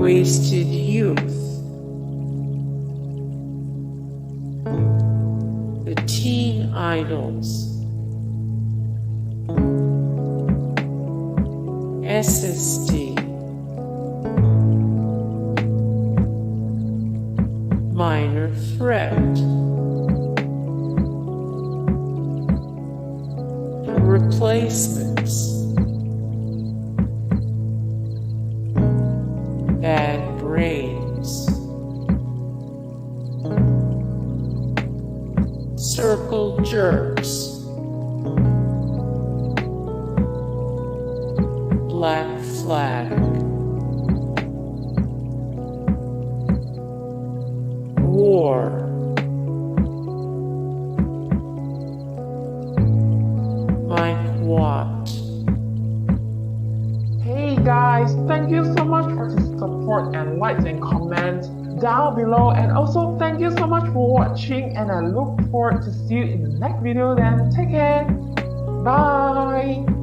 Wasted youth. The teen idols. SSD. Minor threat. Replacements. Bad brains. Circle jerks. Black flag. War. What? Hey guys, thank you so much for the support and likes and comments down below, and also thank you so much for watching, and I look forward to see you in the next video. Then take care, bye.